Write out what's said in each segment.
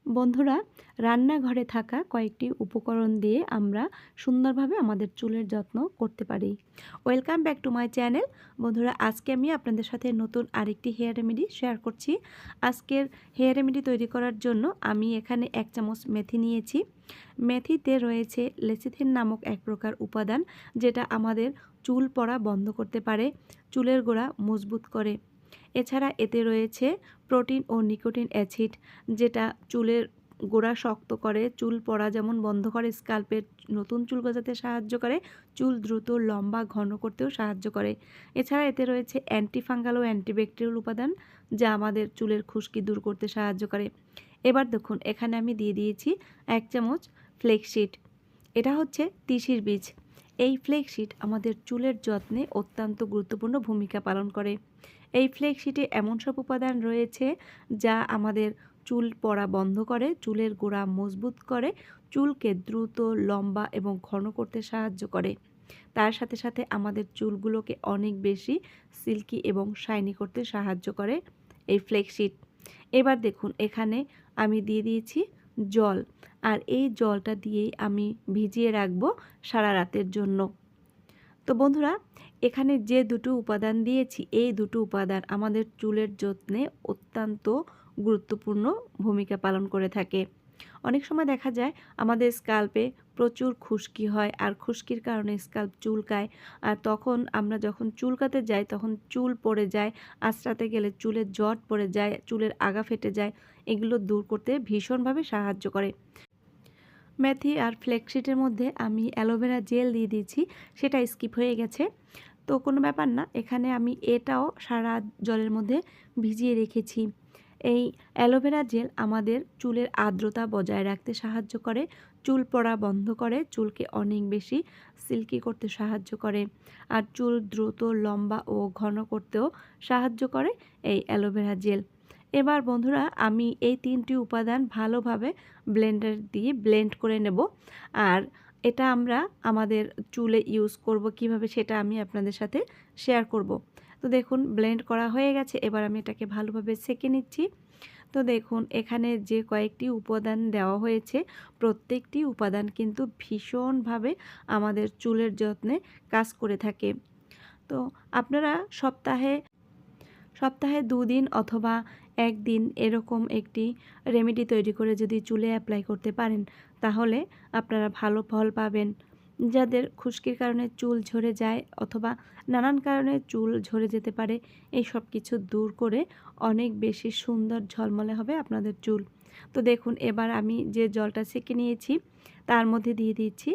বন্ধুরা, রান্নাঘরে থাকা কয়েকটি উপকরণ দিয়ে আমরা সুন্দরভাবে আমাদের চুলের যত্ন করতে পারি। Welcome back to my channel. বন্ধুরা, আজকে আমি আপনাদের সাথে নতুন আরেকটি হেয়ার রেমেডি শেয়ার করছি। আজকের হেয়ার রেমেডি তৈরি করার জন্য আমি এখানে 1 চামচ মেথি নিয়েছি। মেথিতে রয়েছে লেসিথিন নামক এক প্রকার উপাদান, যেটা আমাদের চুল পড়া বন্ধ করতে পারে, চুলের গোড়া মজবুত করে। এছাড়া এতে রয়েছে প্রোটিন ও নিকোটিন অ্যাসিড, যেটা চুলের গোড়া শক্ত করে, চুল পড়া যেমন বন্ধ করে, স্কাল্পের নতুন চুল গজাতে সাহায্য করে, চুল দ্রুত লম্বা ঘন করতেও সাহায্য করে। এছাড়া এতে রয়েছে অ্যান্টিফাঙ্গাল ও অ্যান্টিব্যাকটেরিয়াল উপাদান, যা আমাদের চুলের খুশকি দূর করতে সাহায্য করে। এবার দেখুন, এখানে আমি দিয়ে দিয়েছি 1 চামচ ফ্লেক্সিড। এটা হচ্ছে তিসির বীজ। এই ফ্লেক্সিড আমাদের চুলের যত্নে অত্যন্ত গুরুত্বপূর্ণ ভূমিকা পালন করে। এই ফ্লেক্সিডে এমন সব উপাদান রয়েছে যা আমাদের চুল পড়া বন্ধ করে, চুলের গোড়া মজবুত করে, চুলকে দ্রুত লম্বা এবং ঘন করতে সাহায্য করে। তার সাথে সাথে আমাদের চুলগুলোকে অনেক বেশি সিল্কি এবং শাইনি করতে সাহায্য করে এই ফ্লেক্সিড। এবার দেখুন, এখানে আমি দিয়ে দিয়েছি জল, আর এই জলটা দিয়েই আমি ভিজিয়ে রাখবো সারা রাতের জন্য। তো বন্ধুরা, এখানে যে দুটো উপাদান দিয়েছি, এই দুটো উপাদান আমাদের চুলের যত্নে অত্যন্ত গুরুত্বপূর্ণ ভূমিকা পালন করে থাকে। অনেক সময় দেখা যায় আমাদের স্কাল্পে প্রচুর খুশকি হয়, আর খুশকির কারণে স্কাল্প চুলকায়। আর তখন আমরা যখন চুলকাতে যাই তখন চুল পড়ে যায়, আঁচড়াতে গেলে চুলের জট পড়ে যায়, চুলের আগা ফেটে যায়। এগুলো দূর করতে ভীষণভাবে সাহায্য করে। মেথি আর ফ্লেক্সিডের মধ্যে আমি অ্যালোভেরা জেল দিয়ে দিয়েছি, সেটা স্কিপ হয়ে গেছে। তো কোনো ব্যাপার না, এখানে আমি এটাও সারা জলের মধ্যে ভিজিয়ে রেখেছি। এই অ্যালোভেরা জেল আমাদের চুলের আর্দ্রতা বজায় রাখতে সাহায্য করে, চুল পড়া বন্ধ করে, চুলকে অনেক বেশি সিল্কি করতে সাহায্য করে, আর চুল দ্রুত লম্বা ও ঘন করতেও সাহায্য করে এই অ্যালোভেরা জেল। এবার বন্ধুরা, আমি এই 3টি উপাদান ভালোভাবে ব্লেন্ডার দিয়ে ব্লেন্ড করে নেব। আর এটা আমরা আমাদের চুলে ইউজ করব কিভাবে, সেটা আমি আপনাদের সাথে শেয়ার করব। তো দেখুন, ব্লেন্ড করা হয়ে গেছে। এবার আমি এটাকে ভালোভাবে সেঁকে নিচ্ছি। তো দেখুন, এখানে যে কয়েকটি উপাদান দেওয়া হয়েছে, প্রত্যেকটি উপাদান কিন্তু ভীষণভাবে আমাদের চুলের যত্নে কাজ করে থাকে। তো আপনারা সপ্তাহে সপ্তাহে 2 দিন অথবা 1 দিন এরকম একটি রেমেডি তৈরি করে যদি চুলে অ্যাপ্লাই করতে পারেন, তাহলে আপনারা ভালো ফল পাবেন। যাদের খুশকির কারণে চুল ঝরে যায় অথবা নানান কারণে চুল ঝরে যেতে পারে, এই সব কিছু দূর করে অনেক বেশি সুন্দর ঝলমলে হবে আপনাদের চুল। তো দেখুন, এবার আমি যে জলটা ছেঁকে নিয়েছি তার মধ্যে দিয়ে দিচ্ছি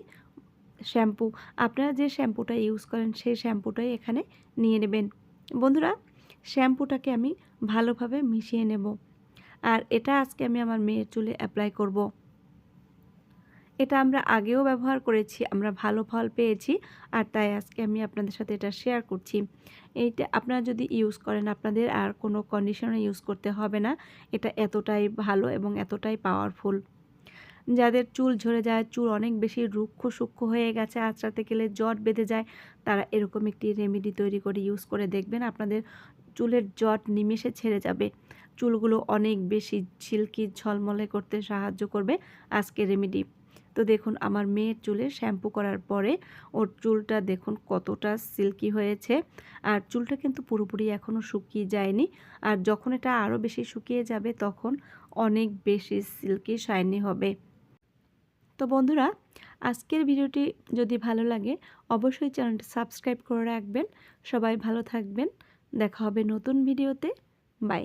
শ্যাম্পু। আপনারা যে শ্যাম্পুটা ইউজ করেন সেই শ্যাম্পুটাই এখানে নিয়ে নেবেন। বন্ধুরা, শ্যাম্পুটাকে আমি ভালোভাবে মিশিয়ে নেব, আর এটা আজকে আমি আমার মেয়ের চুলে অ্যাপ্লাই করব। এটা আমরা আগেও ব্যবহার করেছি, আমরা ভালো ফল পেয়েছি, আর তাই আজকে আমি আপনাদের সাথে এটা শেয়ার করছি। এইটা আপনারা যদি ইউজ করেন, আপনাদের আর কোনো কন্ডিশনার ইউজ করতে হবে না। এটা এতটাই ভালো এবং এতটাই পাওয়ারফুল। যাদের চুল ঝরে যায়, চুল অনেক বেশি রুক্ষ সূক্ষ্ম হয়ে গেছে, আঁচড়াতে গেলে জট বেঁধে যায়, তারা এরকম একটি রেমেডি তৈরি করে ইউজ করে দেখবেন, আপনাদের চুলের জট নিমেষে ছেড়ে যাবে। চুলগুলো অনেক বেশি সিল্কি ঝলমলে করতে সাহায্য করবে আজকের রেমেডি। তো দেখুন, আমার মেয়ের চুলে শ্যাম্পু করার পরে ওর চুলটা দেখুন কতটা সিল্কি হয়েছে, আর চুলটা কিন্তু পুরোপুরি এখনও শুকিয়ে যায়নি। আর যখন এটা আরও বেশি শুকিয়ে যাবে তখন অনেক বেশি সিল্কি শাইনি হবে। তো বন্ধুরা, আজকের ভিডিওটি যদি ভালো লাগে অবশ্যই চ্যানেলটি সাবস্ক্রাইব করে রাখবেন। সবাই ভালো থাকবেন। দেখা হবে নতুন ভিডিওতে। বাই।